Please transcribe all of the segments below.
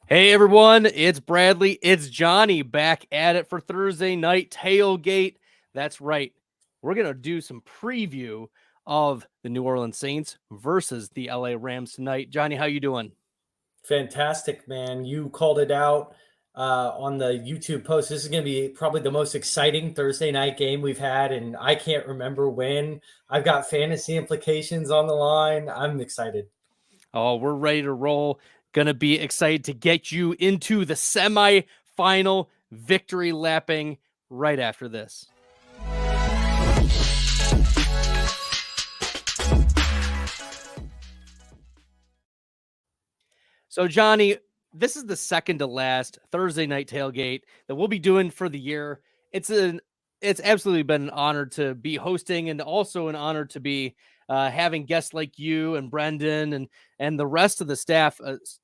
Hey everyone, it's Bradley, it's Johnny back at it for Thursday night tailgate. That's right. We're going to do some preview of the New Orleans Saints versus the LA Rams tonight. Johnny, how you doing? Fantastic, man. You called it out on the YouTube post. This is going to be probably the most exciting Thursday night game we've had, and I can't remember when. I've got fantasy implications on the line. I'm excited. Oh, we're ready to roll. Going to be excited to get you into the semi-final victory lapping right after this. So, Johnny, this is the second to last Thursday night tailgate that we'll be doing for the year. It's absolutely been an honor to be hosting, and also an honor to be having guests like you and Brendan and the rest of the staff.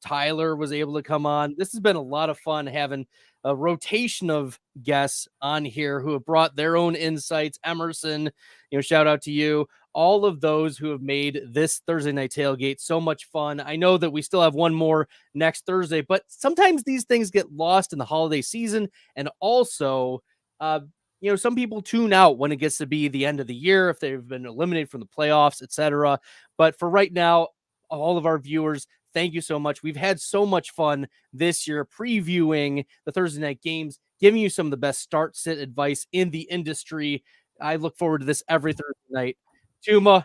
Tyler was able to come on. This has been a lot of fun having a rotation of guests on here who have brought their own insights. Emerson, shout out to you. All of those who have made this Thursday night tailgate so much fun. I know that we still have one more next Thursday, but sometimes these things get lost in the holiday season. And also, some people tune out when it gets to be the end of the year, if they've been eliminated from the playoffs, etc. But for right now, all of our viewers, thank you so much. We've had so much fun this year previewing the Thursday night games, giving you some of the best start sit advice in the industry. I look forward to this every Thursday night. Tuma,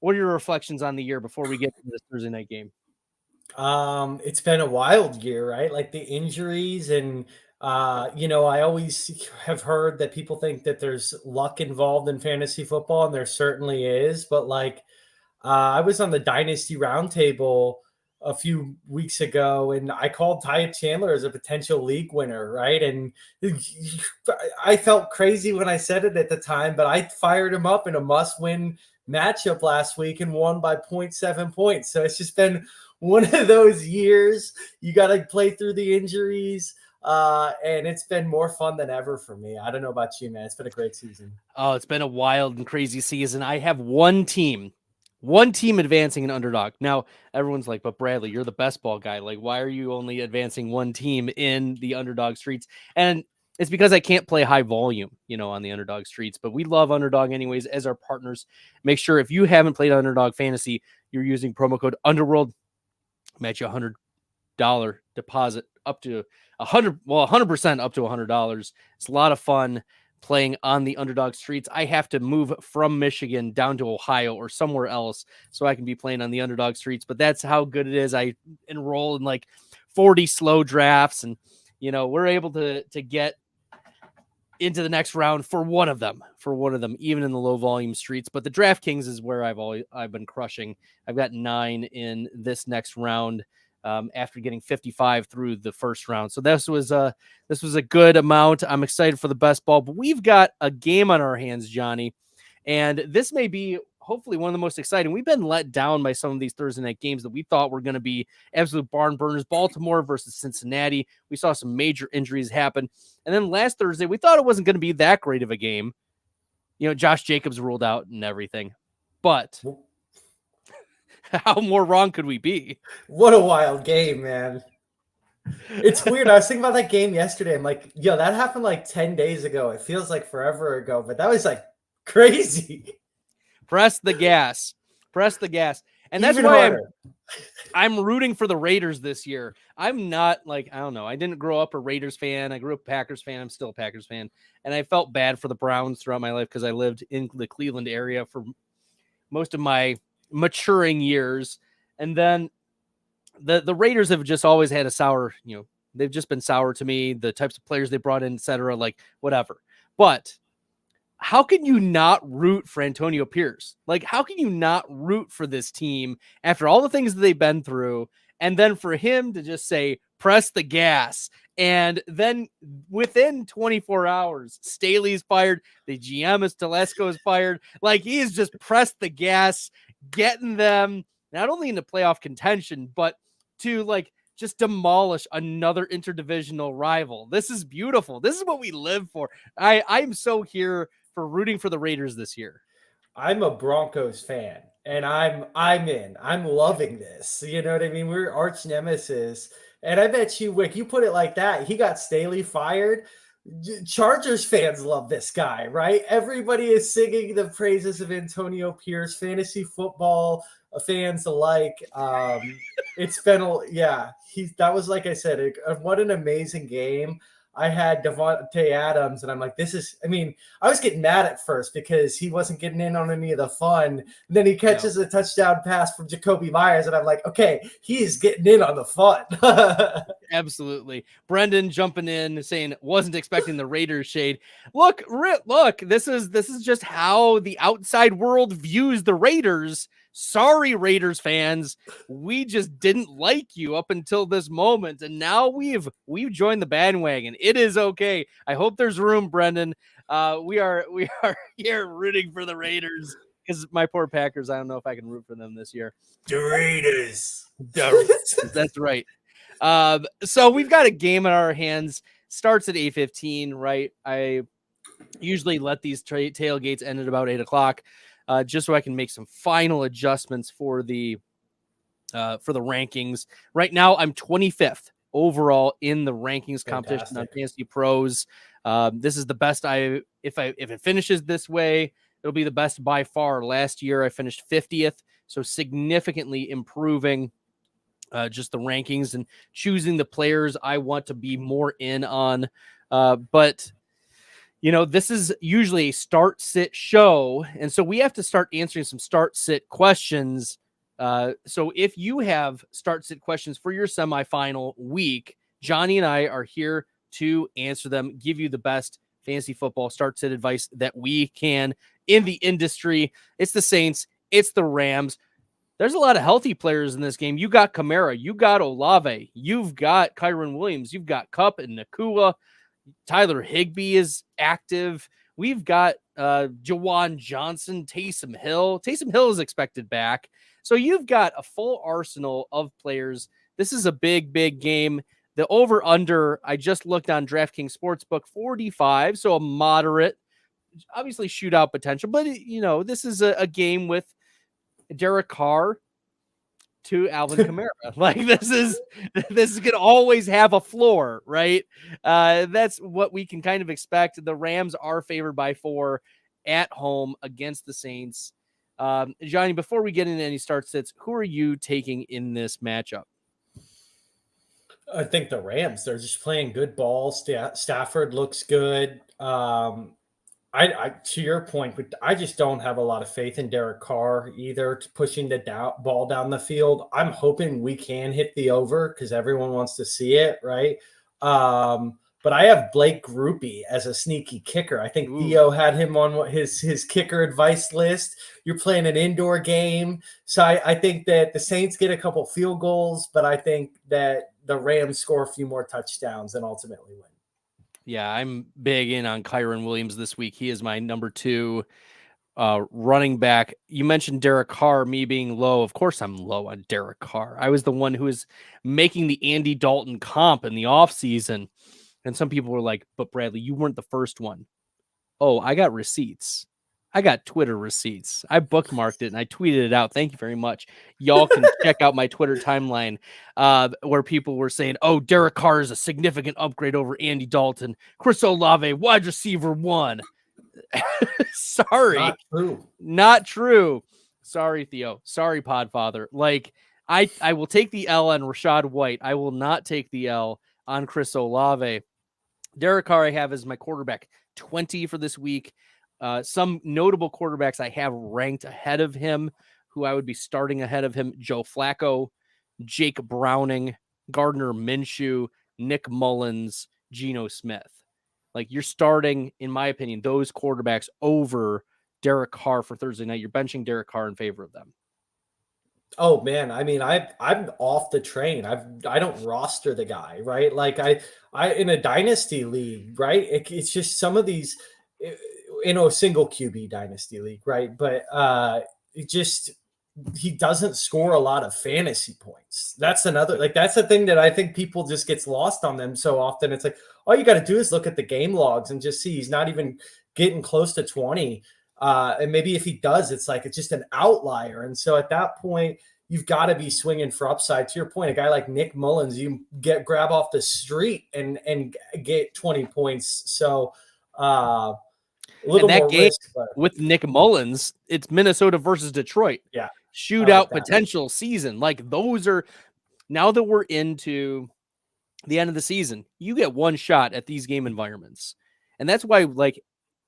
what are your reflections on the year before we get to this Thursday night game? It's been a wild year, right? Like the injuries and I always have heard that people think that there's luck involved in fantasy football, and there certainly is. But I was on the Dynasty Roundtable a few weeks ago, and I called Tai Chandler as a potential league winner, right? And I felt crazy when I said it at the time, but I fired him up in a must-win matchup last week and won by 0.7 points. So it's just been one of those years. You got to play through the injuries, and it's been more fun than ever for me. I don't know about you, man. It's been a great season. Oh, it's been a wild and crazy season. I have one team advancing an underdog. Now, everyone's like, but Bradley, you're the best ball guy. Like, why are you only advancing one team in the underdog streets? And it's because I can't play high volume, on the underdog streets, but we love underdog anyways as our partners. Make sure if you haven't played underdog fantasy, you're using promo code underworld, match you $100 deposit up to 100% up to $100. It's a lot of fun playing on the underdog streets. I have to move from Michigan down to Ohio or somewhere else so I can be playing on the underdog streets, but that's how good it is. I enroll in like 40 slow drafts, and we're able to get into the next round for one of them, even in the low volume streets. But the DraftKings is where I've been crushing. I've got 9 in this next round. After getting 55 through the first round. So this was a good amount. I'm excited for the best ball, but we've got a game on our hands, Johnny, and this may be hopefully one of the most exciting. We've been let down by some of these Thursday night games that we thought were going to be absolute barn burners. Baltimore versus Cincinnati. We saw some major injuries happen. And then last Thursday, we thought it wasn't going to be that great of a game. Josh Jacobs ruled out and everything, but how more wrong could we be? What a wild game, man. It's weird. I was thinking about that game yesterday. I'm like, yo, that happened like 10 days ago. It feels like forever ago, but that was like crazy. Press the gas. And that's why I'm rooting for the Raiders this year. I'm not I don't know. I didn't grow up a Raiders fan. I grew up a Packers fan. I'm still a Packers fan. And I felt bad for the Browns throughout my life because I lived in the Cleveland area for most of my maturing years. And then the Raiders have just always had a sour, they've just been sour to me, the types of players they brought in, etc., like whatever. But how can you not root for Antonio Pierce? Like, how can you not root for this team after all the things that they've been through? And then for him to just say, press the gas. And then within 24 hours, Staley's fired. The GM is Telesco is fired. Like, he has just pressed the gas, getting them not only into playoff contention, but to just demolish another interdivisional rival. This is beautiful. This is what we live for. I'm so here for rooting for the Raiders this year. I'm a Broncos fan, and I'm in. I'm loving this. You know what I mean? We're arch nemesis. And I bet you, Wick, you put it like that. He got Staley fired. Chargers fans love this guy, right? Everybody is singing the praises of Antonio Pierce, fantasy football fans alike. It's been, that was, like I said, what an amazing game. I had Devontae Adams, and I'm like, I was getting mad at first because he wasn't getting in on any of the fun. And then he catches a touchdown pass from Jacoby Myers, and I'm like, okay, he's getting in on the fun. Absolutely. Brendan jumping in saying wasn't expecting the Raiders shade. Look, this is just how the outside world views the Raiders. Sorry, Raiders fans. We just didn't like you up until this moment, and now we've joined the bandwagon. It is okay. I hope there's room, Brendan. We are here rooting for the Raiders because my poor Packers. I don't know if I can root for them this year. The Raiders. That's right. So we've got a game in our hands. Starts at 8:15, right? I usually let these tailgates end at about 8:00, just so I can make some final adjustments for the rankings. Right now, I'm 25th overall in the rankings competition on Fantasy Pros. This is the best if it finishes this way, it'll be the best by far. Last year, I finished 50th, so significantly improving. Just the rankings and choosing the players I want to be more in on. But, this is usually a start-sit show, and so we have to start answering some start-sit questions. So if you have start-sit questions for your semifinal week, Jonny and I are here to answer them, give you the best fantasy football start-sit advice that we can in the industry. It's the Saints. It's the Rams. There's a lot of healthy players in this game. You got Kamara, you got Olave, you've got Kyron Williams, you've got Kupp and Nakua. Tyler Higbee is active. We've got Jawan Johnson, Taysom Hill. Taysom Hill is expected back. So you've got a full arsenal of players. This is a big, big game. The over-under, I just looked on DraftKings Sportsbook, 45, so a moderate, obviously shootout potential. But, this is a game with Derek Carr to Alvin Kamara. Like this is going to always have a floor, right? That's what we can kind of expect. The Rams are favored by 4 at home against the Saints. Jonny, before we get into any start sits, who are you taking in this matchup? I think the Rams, they're just playing good ball. Stafford looks good. I to your point, but I just don't have a lot of faith in Derek Carr either, pushing the ball down the field. I'm hoping we can hit the over because everyone wants to see it, right? But I have Blake Groupie as a sneaky kicker. I think Theo had him on his kicker advice list. You're playing an indoor game, so I think that the Saints get a couple field goals, but I think that the Rams score a few more touchdowns and ultimately win. Yeah, I'm big in on Kyron Williams this week. He is my number 2 running back. You mentioned Derek Carr, me being low. Of course I'm low on Derek Carr. I was the one who was making the Andy Dalton comp in the offseason. And some people were like, but Bradley, you weren't the first one. Oh, I got receipts. I got Twitter receipts. I bookmarked it and I tweeted it out. Thank you very much. Y'all can check out my Twitter timeline where people were saying, oh, Derek Carr is a significant upgrade over Andy Dalton. Chris Olave, wide receiver 1. Sorry. Not true. Sorry, Theo. Sorry, Podfather. Like, I will take the L on Rachaad White. I will not take the L on Chris Olave. Derek Carr I have as my quarterback 20 for this week. Some notable quarterbacks I have ranked ahead of him, who I would be starting ahead of him: Joe Flacco, Jake Browning, Gardner Minshew, Nick Mullens, Geno Smith. Like, you're starting, in my opinion, those quarterbacks over Derek Carr for Thursday night. You're benching Derek Carr in favor of them. Oh man, I mean, I'm off the train. I don't roster the guy, right? Like I in a dynasty league, right? It's just some of these, single QB dynasty league, right? But he doesn't score a lot of fantasy points. That's the thing that I think people just gets lost on them so often. It's like, all you got to do is look at the game logs and just see he's not even getting close to 20. And maybe if he does, it's just an outlier. And so at that point, you've got to be swinging for upside. To your point, a guy like Nick Mullens, you grab off the street and get 20 points. So a little more game risk. But with Nick Mullens, it's Minnesota versus Detroit. yeah, Shootout potential season. Like those are, now that we're into the end of the season, you get one shot at these game environments. And that's why, like,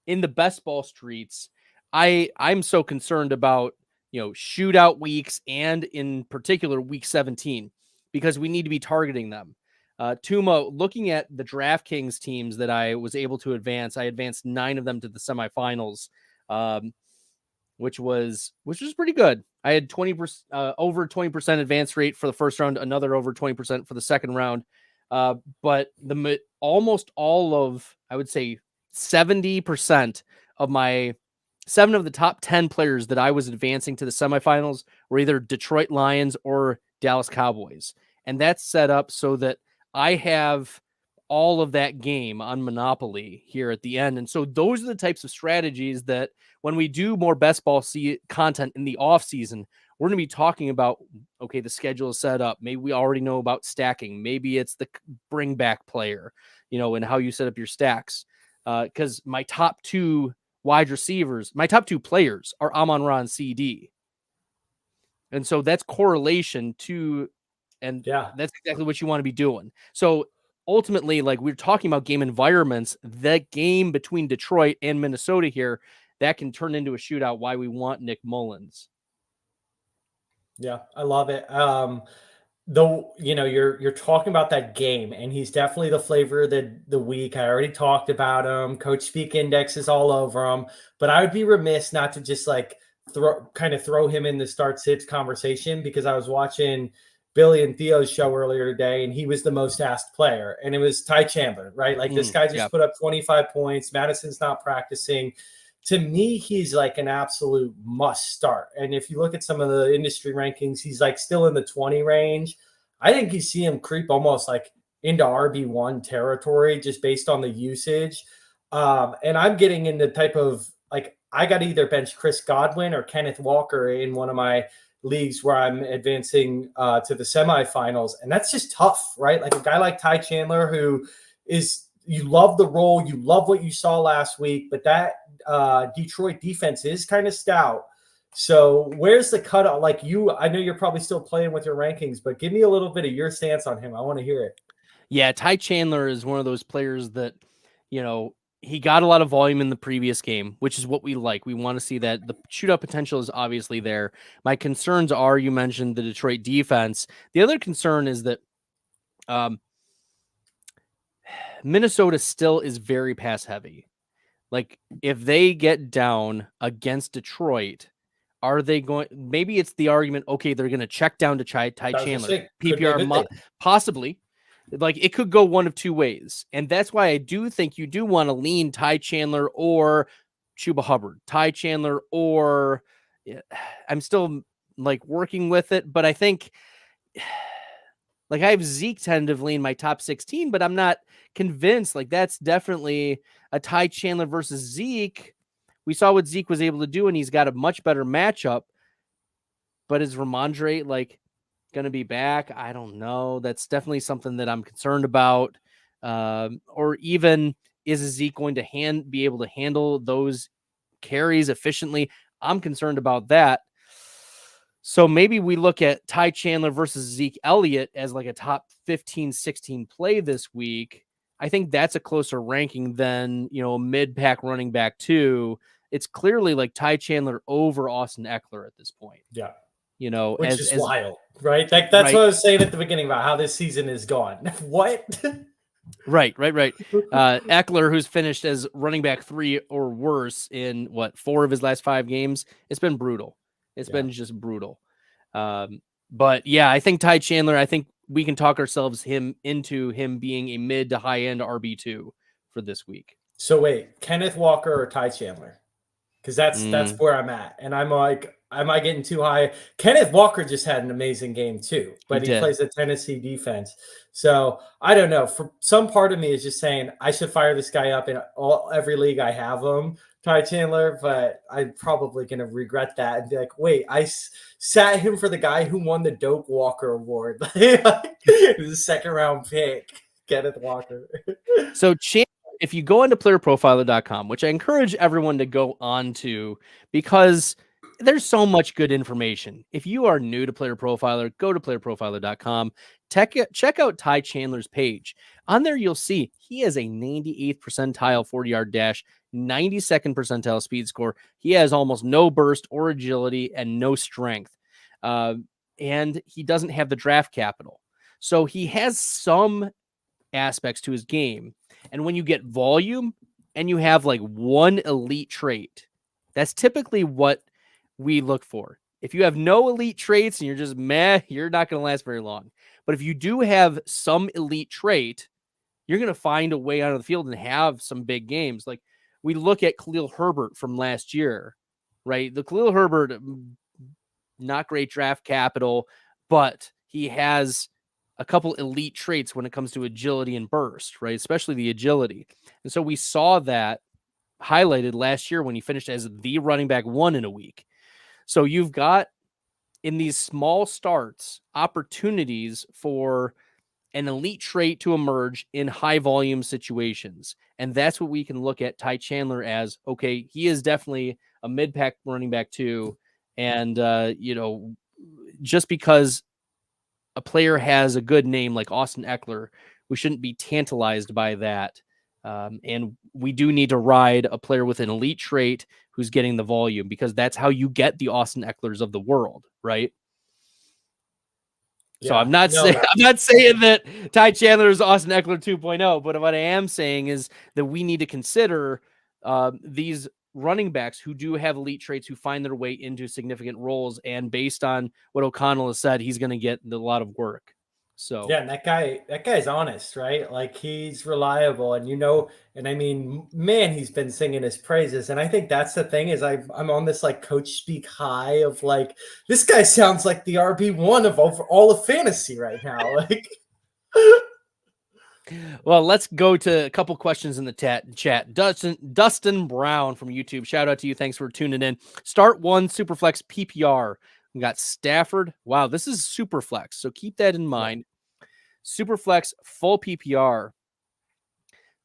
in the best ball streets, I'm so concerned about, shootout weeks, and in particular week 17, because we need to be targeting them. Tumo, looking at the DraftKings teams that I was able to advance, I advanced 9 of them to the semifinals, which was pretty good. I had 20% over 20% advance rate for the first round, another over 20% for the second round. But almost all of, I would say 70% of my 7 of the top 10 players that I was advancing to the semifinals were either Detroit Lions or Dallas Cowboys. And that's set up so that I have all of that game on Monopoly here at the end. And so those are the types of strategies that when we do more best ball content in the off season, we're going to be talking about, okay, the schedule is set up. Maybe we already know about stacking. Maybe it's the bring back player, and how you set up your stacks. Because my top 2 wide receivers, my top 2 players are Amon-Ra and CD. And so that's correlation to, and that's exactly what you want to be doing. So ultimately, like we're talking about game environments, that game between Detroit and Minnesota here, that can turn into a shootout. Why we want Nick Mullens. Yeah, I love it. Though, you're talking about that game, and he's definitely the flavor of the week. I already talked about him. Coach Speak Index is all over him, but I would be remiss not to just throw him in the start sits conversation, because I was watching Billy and Theo's show earlier today, and he was the most asked player, and it was Tai Chandler, right? Like this guy just put up 25 points. Madison's not practicing. To me, he's like an absolute must start. And if you look at some of the industry rankings, he's like still in the 20 range. I think you see him creep almost like into RB1 territory just based on the usage. And I'm getting in the type of, like, I got to either bench Chris Godwin or Kenneth Walker in one of my leagues where I'm advancing to the semifinals. And that's just tough, right? Like a guy like Tai Chandler, who is, you love the role, you love what you saw last week, but that Detroit defense is kind of stout. So where's the cutoff? Like I know you're probably still playing with your rankings, but give me a little bit of your stance on him. I want to hear it. Yeah, Tai Chandler is one of those players that, he got a lot of volume in the previous game, which is what we like. We want to see that. The shootout potential is obviously there. My concerns are, you mentioned the Detroit defense. The other concern is that Minnesota still is very pass heavy. Like if they get down against Detroit, are they going? Maybe it's the argument. Okay, they're going to check down to Tai Chandler. PPR possibly. Like it could go one of 2 ways. And that's why I do think you do want to lean Tai Chandler or Chuba Hubbard. Tai Chandler or I'm still like working with it, but I think like I have Zeke tentatively in my top 16, but I'm not convinced. Like that's definitely a Tai Chandler versus Zeke. We saw what Zeke was able to do, and he's got a much better matchup. But is Ramondre like going to be back? I don't know. That's definitely something that I'm concerned about. Or even is Zeke going to be able to handle those carries efficiently? I'm concerned about that. So maybe we look at Tai Chandler versus Zeke Elliott as like a top 15, 16 play this week. I think that's a closer ranking than, mid-pack running back 2. It's clearly like Tai Chandler over Austin Eckler at this point. Yeah. Which is wild, right? That's right. What I was saying at the beginning about how this season is gone. What? Right. Eckler, who's finished as running back 3 or worse in 4 of his last 5 games. It's been brutal. It's been just brutal. But yeah, I think Tai Chandler, I think we can talk ourselves into him being a mid to high end RB2 for this week. So wait, Kenneth Walker or Tai Chandler? Because that's where I'm at. And I'm like, am I getting too high? Kenneth Walker just had an amazing game too, but he did. plays a Tennessee defense. So I don't know. For some part of me is just saying I should fire this guy up in every league I have him, Tai Chandler, but I'm probably going to regret that and be like, wait, sat him for the guy who won the Doak Walker Award. The second round pick, Kenneth Walker. So if you go onto playerprofiler.com, which I encourage everyone to go on to because there's so much good information. If you are new to Player Profiler, go to playerprofiler.com. Check out Tai Chandler's page. On there, you'll see he has a 98th percentile 40-yard dash, 92nd percentile speed score. He has almost no burst or agility and no strength. And he doesn't have the draft capital. So he has some aspects to his game. And when you get volume and you have like one elite trait, that's typically what we look for. If you have no elite traits and you're just meh, you're not going to last very long. But if you do have some elite trait, you're going to find a way out of the field and have some big games. Like we look at Khalil Herbert from last year, right? The Khalil Herbert, not great draft capital, but he has a couple elite traits when it comes to agility and burst, right? Especially the agility. And so we saw that highlighted last year when he finished as the running back 1 in a week. So you've got in these small starts opportunities for an elite trait to emerge in high volume situations. And that's what we can look at Tai Chandler as. Okay, he is definitely a mid-pack running back too. And, just because a player has a good name like Austin Eckler, we shouldn't be tantalized by that. And we do need to ride a player with an elite trait who's getting the volume because that's how you get the Austin Ecklers of the world, right? Yeah, so I'm not saying that Tai Chandler is Austin Eckler 2.0, but what I am saying is that we need to consider these running backs who do have elite traits who find their way into significant roles. And based on what O'Connell has said, he's going to get a lot of work. So yeah, and that guy's honest, right? Like he's reliable, and and I mean, man, he's been singing his praises. And I think that's the thing is I'm on this like coach speak high of like this guy sounds like the RB1 of all of fantasy right now. Like well, let's go to a couple questions in the chat. Dustin Brown from YouTube. Shout out to you. Thanks for tuning in. Start one Superflex PPR. We got Stafford. Wow, this is Superflex. So keep that in mind. Superflex full PPR.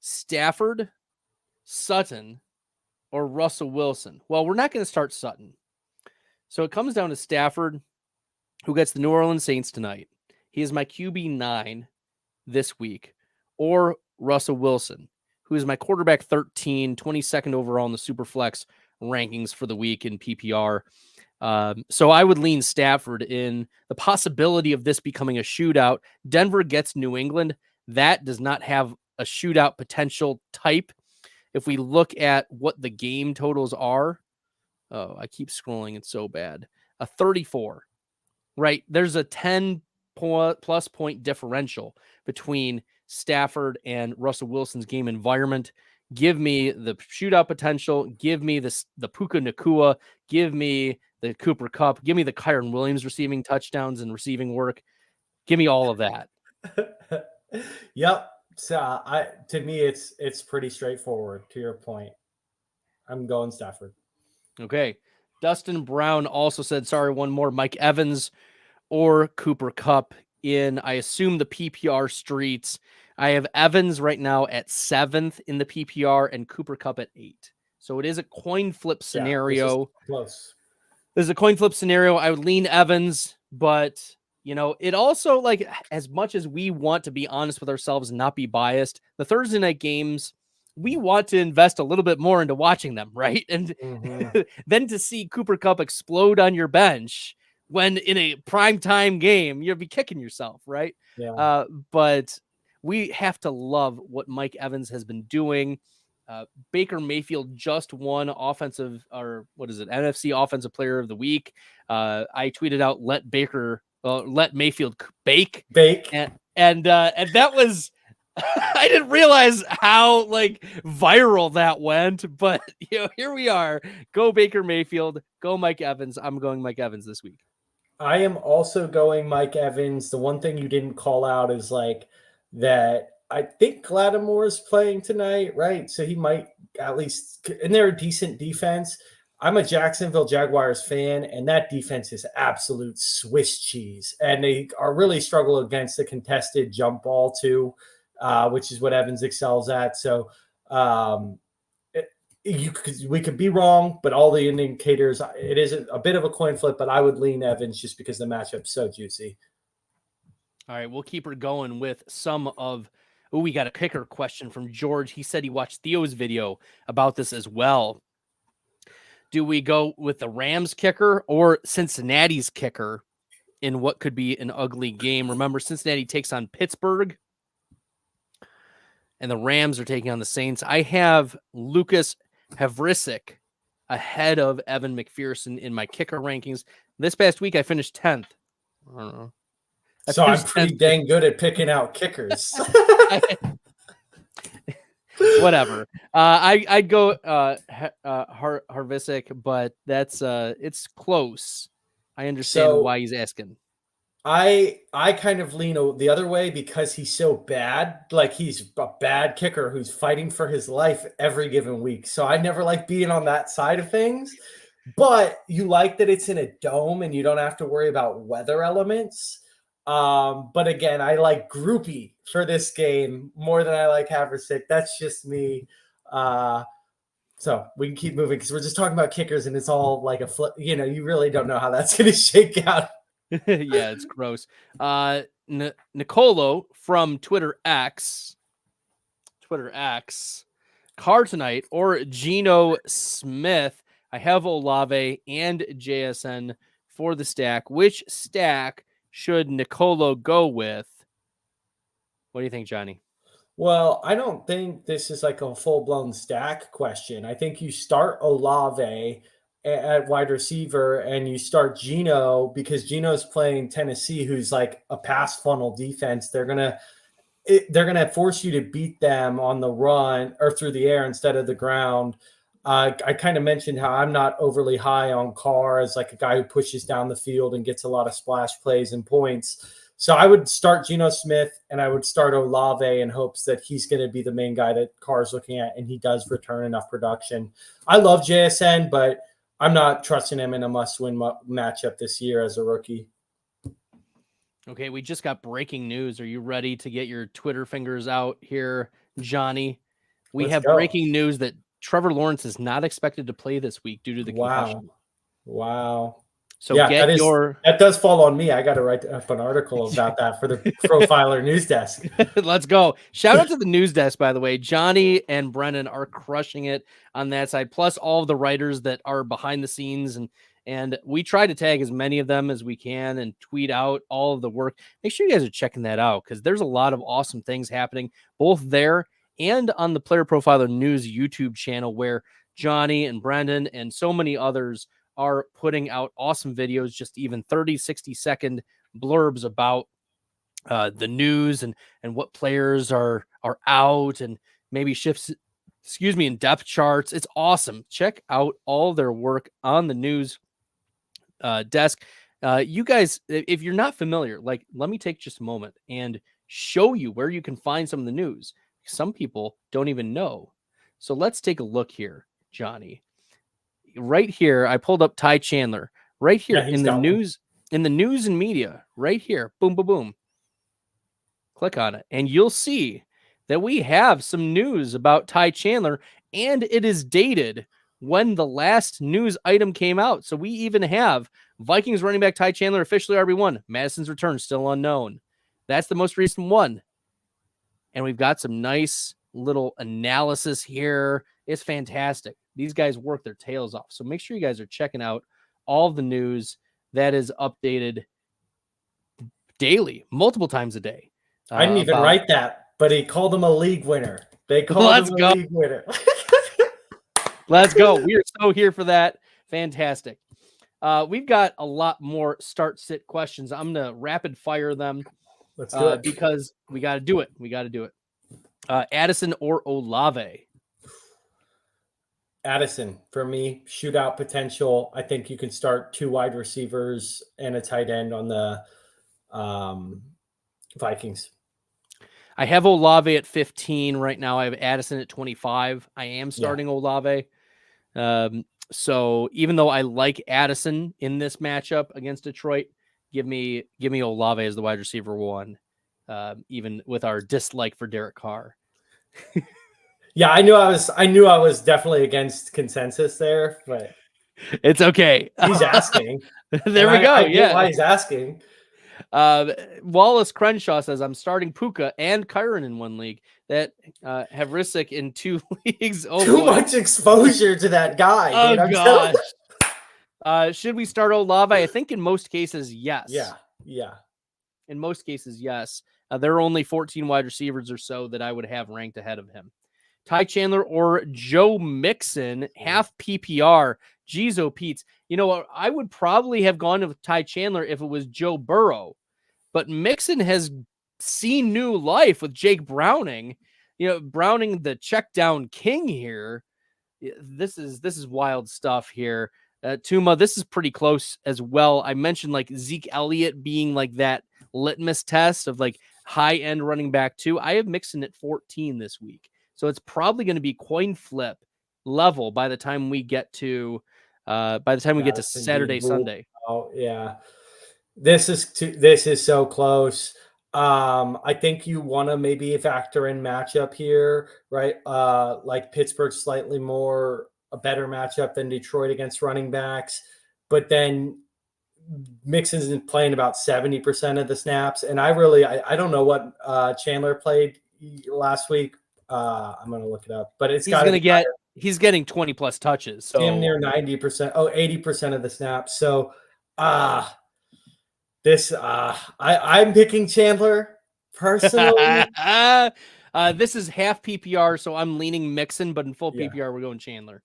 Stafford, Sutton, or Russell Wilson. Well, we're not going to start Sutton. So it comes down to Stafford, who gets the New Orleans Saints tonight. He is my QB9 this week. Or Russell Wilson, who is my quarterback 13, 22nd overall in the Superflex rankings for the week in PPR. So I would lean Stafford in the possibility of this becoming a shootout. Denver gets New England. That does not have a shootout potential type. If we look at what the game totals are, oh, I keep scrolling. It's so bad. A 34, right? There's a 10+ point differential between Stafford and Russell Wilson's game environment. Give me the shootout potential. Give me the Puka Nacua. Give me the Cooper Kupp. Give me the Kyron Williams receiving touchdowns and receiving work. Give me all of that. Yep. So to me, it's pretty straightforward. To your point, I'm going Stafford. Okay. Dustin Brown also said, sorry, one more. Mike Evans or Cooper Kupp in, I assume, the PPR streets. I have Evans right now at 7th in the PPR and Cooper Kupp at 8. So it is a coin flip scenario. Yeah, close. There's a coin flip scenario. I would lean Evans, but it also, like, as much as we want to be honest with ourselves and not be biased, the Thursday night games, we want to invest a little bit more into watching them, right? And then to see Cooper Kupp explode on your bench when in a primetime game, you'll be kicking yourself, right? Yeah. But we have to love what Mike Evans has been doing. Baker Mayfield just won NFC Offensive Player of the Week. I tweeted out, let Mayfield bake. Bake. And that was I didn't realize how viral that went, but here we are. Go Baker Mayfield, go Mike Evans. I'm going Mike Evans this week. I am also going Mike Evans. The one thing you didn't call out is that I think Lattimore's playing tonight, right? So he might at least, and they're a decent defense. I'm a Jacksonville Jaguars fan, and that defense is absolute Swiss cheese. And they are really struggle against the contested jump ball too, which is what Evans excels at. So we could be wrong, but all the indicators, it is a bit of a coin flip, but I would lean Evans just because the matchup's so juicy. All right, we'll keep her going with some of. Oh, we got a kicker question from George. He said he watched Theo's video about this as well. Do we go with the Rams kicker or Cincinnati's kicker in what could be an ugly game? Remember, Cincinnati takes on Pittsburgh, and the Rams are taking on the Saints. I have Lucas Havrisik ahead of Evan McPherson in my kicker rankings. This past week, I finished 10th. I don't know. So I'm pretty dang good at picking out kickers. Whatever. I'd go Harvisic, but that's it's close. I understand why he's asking. I kind of lean the other way because he's so bad. Like he's a bad kicker who's fighting for his life every given week. So I never like being on that side of things. But you like that it's in a dome and you don't have to worry about weather elements. But again, I like Groupie for this game more than I like Haversick. That's just me. So we can keep moving because we're just talking about kickers and it's all like a flip. You really don't know how that's going to shake out. Yeah, it's gross. Nicolo from Twitter X, Carr tonight or Geno Smith. I have Olave and JSN for the stack. Which stack should Nicolo go with? What do you think, Johnny? Well, I don't think this is like a full-blown stack question. I think you start Olave at wide receiver and you start Geno because Geno's playing Tennessee, who's like a pass funnel defense. They're gonna force you to beat them on the run or through the air instead of the ground. I kind of mentioned how I'm not overly high on Carr as like a guy who pushes down the field and gets a lot of splash plays and points. So I would start Geno Smith and I would start Olave in hopes that he's going to be the main guy that Carr's looking at and he does return enough production. I love JSN, but I'm not trusting him in a must-win matchup this year as a rookie. Okay, we just got breaking news. Are you ready to get your Twitter fingers out here, Johnny? Let's have breaking news that Trevor Lawrence is not expected to play this week due to the concussion. Wow. So yeah, that does fall on me. I got to write up an article about that for the Profiler news desk. Let's go. Shout out to the news desk, by the way. Johnny and Brennan are crushing it on that side, plus all of the writers that are behind the scenes. And we try to tag as many of them as we can and tweet out all of the work. Make sure you guys are checking that out because there's a lot of awesome things happening both there and on the Player Profiler News YouTube channel where Johnny and Brendan and so many others are putting out awesome videos, just even 30, 60-second blurbs about the news and what players are out and maybe shifts, in depth charts. It's awesome. Check out all their work on the news desk. You guys, if you're not familiar, let me take just a moment and show you where you can find some of the news. Some people don't even know. So let's take a look here, Johnny. Right here, I pulled up Tai Chandler. Right here in the news and media. Right here, boom, boom, boom. Click on it, and you'll see that we have some news about Tai Chandler, and it is dated when the last news item came out. So we even have Vikings running back Tai Chandler officially RB1. Madison's return still unknown. That's the most recent one. And we've got some nice little analysis here. It's fantastic. These guys work their tails off. So make sure you guys are checking out all of the news that is updated daily, multiple times a day. I didn't even write that, but he called him a league winner. They called him a league winner. Let's go. We are so here for that. Fantastic. We've got a lot more start-sit questions. I'm going to rapid fire them. Let's do it. Because we got to do it. Addison or Olave? Addison, for me, shootout potential. I think you can start 2 wide receivers and a tight end on the Vikings. I have Olave at 15 right now. I have Addison at 25. I am starting Olave. So even though I like Addison in this matchup against Detroit, give me Olave as the wide receiver 1, even with our dislike for Derek Carr. Yeah, I knew I was definitely against consensus there, but it's okay. He's asking. There we go. I get why he's asking. Wallace Crenshaw says, I'm starting Puka and Kyron in one league that have Rissick in 2 leagues. Oh, Too much exposure to that guy. Oh, gosh. Should we start Olave? I think in most cases, yes. Yeah. In most cases, yes. There are only 14 wide receivers or so that I would have ranked ahead of him. Tai Chandler or Joe Mixon, half PPR. Geez, oh, Pete's. You know what? I would probably have gone with Tai Chandler if it was Joe Burrow. But Mixon has seen new life with Jake Browning. You know, Browning, the check down king here. This is wild stuff here. Tuma, this is pretty close as well. I mentioned like Zeke Elliott being like that litmus test of like high end running back too. I have Mixon at 14 this week. So it's probably going to be coin flip level by the time we get to Saturday, Sunday. Oh yeah. This is so close. I think you want to maybe factor in matchup here, right? Like Pittsburgh slightly more a better matchup than Detroit against running backs, but then Mixon's playing about 70% of the snaps. And I don't know what Chandler played last week. I'm going to look it up, but he's getting 20 plus touches. So damn near 90%. 80% of the snaps. So, I'm picking Chandler personally. This is half PPR, so I'm leaning Mixon, but in full PPR, we're going Chandler.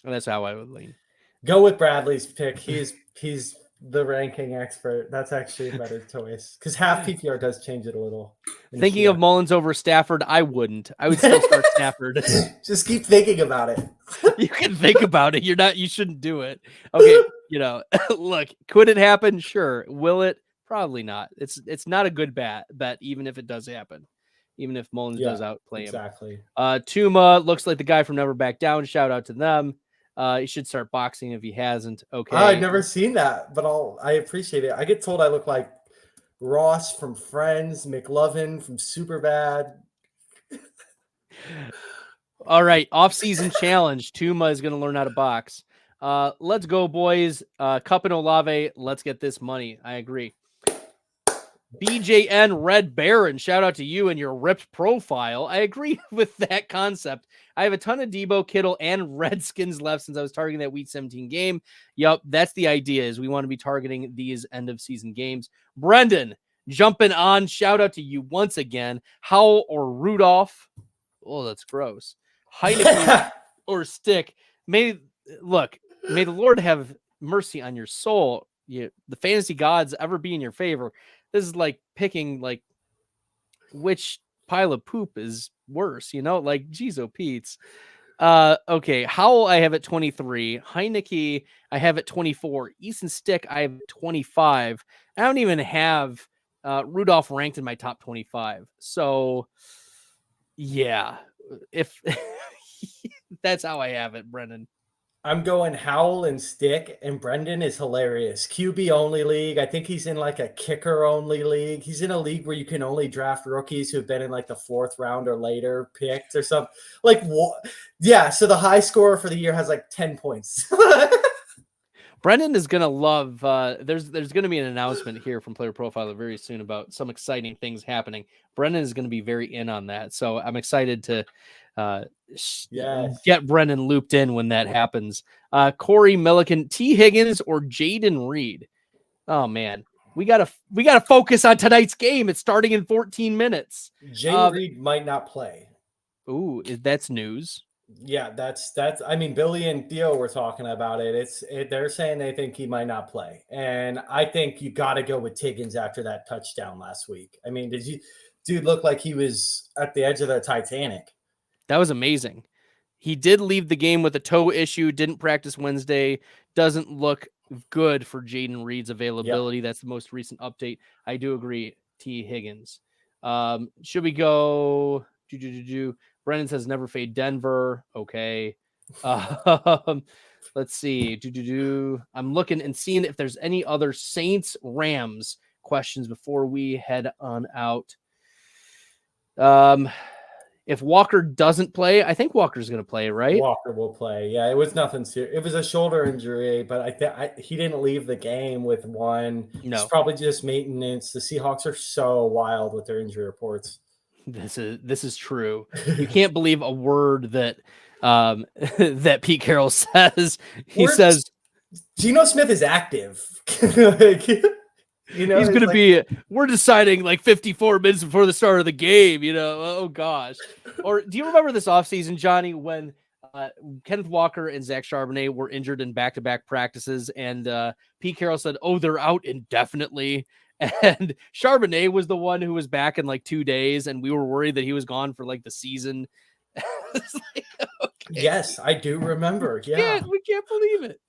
And that's how I would lean. Go with Bradley's pick. He's the ranking expert. That's actually a better choice because half PPR does change it a little. Thinking of Mullens over Stafford, I wouldn't. I would still start Stafford. Just keep thinking about it. You can think about it. You shouldn't do it. Okay, look, could it happen? Sure. Will it? Probably not. It's not a good bet, even if it does happen. Even if Mullens does outplay him. Exactly. Tuma looks like the guy from Never Back Down. Shout out to them. He should start boxing if he hasn't. Okay. I've never seen that, but I appreciate it. I get told I look like Ross from Friends, McLovin from Superbad. All right. Off-season challenge. Tuma is going to learn how to box. Let's go, boys. Cup and Olave. Let's get this money. I agree. BJN Red Baron, shout out to you and your ripped profile. I agree with that concept. I have a ton of Debo, Kittle, and Redskins left since I was targeting that Week 17 game. Yep, that's the idea, is we want to be targeting these end-of-season games. Brendan, jumping on. Shout out to you once again. Howell or Rudolph? Oh, that's gross. Heineken or Stick. May the Lord have mercy on your soul. The fantasy gods ever be in your favor. This is like picking like which pile of poop is worse, like geez, oh Pete's. Okay, Howell I have at 23. Heineke I have at 24. Easton Stick I have 25. I don't even have Rudolph ranked in my top 25. So yeah, if that's how I have it, Brendan. I'm going Howell and Stick, and Brendan is hilarious. QB only league. I think he's in like a kicker only league. He's in a league where you can only draft rookies who've been in like the 4th round or later picked or something. Like what? Yeah. So the high scorer for the year has like 10 points. Brendan is going to love, there's going to be an announcement here from Player Profiler very soon about some exciting things happening. Brendan is going to be very in on that. So I'm excited to get Brendan looped in when that happens. Corey Milliken, T. Higgins, or Jaden Reed. Oh man, we gotta focus on tonight's game. It's starting in 14 minutes. Jaden Reed might not play. Ooh, that's news. Yeah, that's. I mean, Billy and Theo were talking about it. They're saying they think he might not play, and I think you got to go with Tiggins after that touchdown last week. I mean, dude look like he was at the edge of the Titanic? That was amazing. He did leave the game with a toe issue, didn't practice Wednesday, doesn't look good for Jaden Reed's availability. Yep. That's the most recent update. I do agree, T. Higgins. Should we go? Brennan says never fade Denver. Okay. Let's see. I'm looking and seeing if there's any other Saints Rams questions before we head on out. If Walker doesn't play, I think Walker's going to play, right? Walker will play. Yeah, it was nothing serious. It was a shoulder injury, but I think he didn't leave the game with one. No. It's probably just maintenance. The Seahawks are so wild with their injury reports. This is true. You can't believe a word that that Pete Carroll says. He says Geno Smith is active. Like, he's going to be. We're deciding like 54 minutes before the start of the game. Oh gosh. Or do you remember this offseason, Johnny, when Kenneth Walker and Zach Charbonnet were injured in back-to-back practices, and Pete Carroll said, "Oh, they're out indefinitely." And Charbonnet was the one who was back in like 2 days, and we were worried that he was gone for like the season. Like, okay. Yes, I do remember. Yeah, we can't believe it.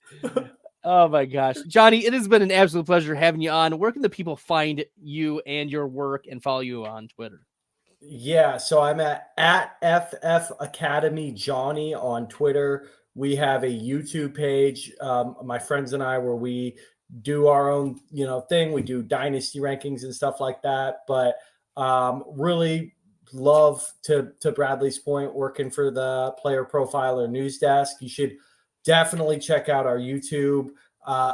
Oh my gosh, Johnny, it has been an absolute pleasure having you on. Where can the people find you and your work and follow you on Twitter? Yeah, so I'm at FF Academy Jonny on Twitter. We have a YouTube page, my friends and I, where we do our own, thing. We do dynasty rankings and stuff like that. But really love to Bradley's point, working for the Player Profiler news desk. You should definitely check out our YouTube.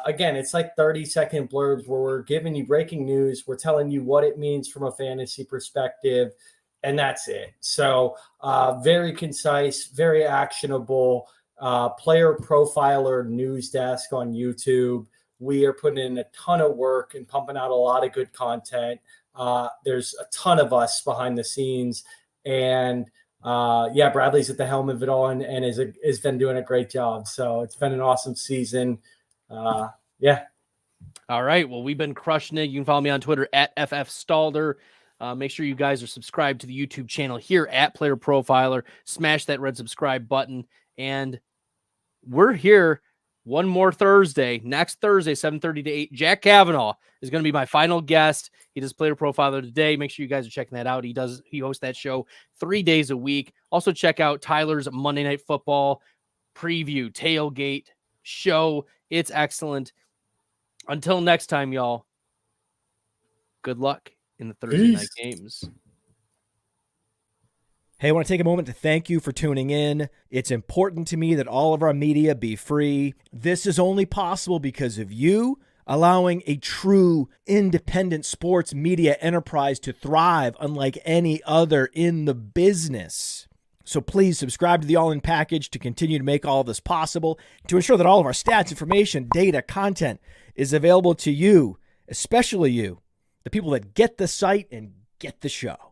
Again, it's like 30-second blurbs where we're giving you breaking news. We're telling you what it means from a fantasy perspective, and that's it. So very concise, very actionable. Player Profiler news desk on YouTube. We are putting in a ton of work and pumping out a lot of good content. There's a ton of us behind the scenes, and Bradley's at the helm of it all and has been doing a great job. So it's been an awesome season. Yeah. All right. Well, we've been crushing it. You can follow me on Twitter at FFStalder. Make sure you guys are subscribed to the YouTube channel here at Player Profiler. Smash that red subscribe button. And we're here one more Thursday. Next Thursday, 7:30 to 8. Jack Kavanaugh is going to be my final guest. He does Player Profiler today. Make sure you guys are checking that out. He hosts that show 3 days a week. Also check out Tyler's Monday Night Football preview, Tailgate show. It's excellent. Until next time, y'all, good luck in the Thursday night games. Hey, I want to take a moment to thank you for tuning in. It's important to me that all of our media be free. This is only possible because of you allowing a true independent sports media enterprise to thrive unlike any other in the business. So please subscribe to the All In Package to continue to make all of this possible, to ensure that all of our stats, information, data, content is available to you, especially you, the people that get the site and get the show.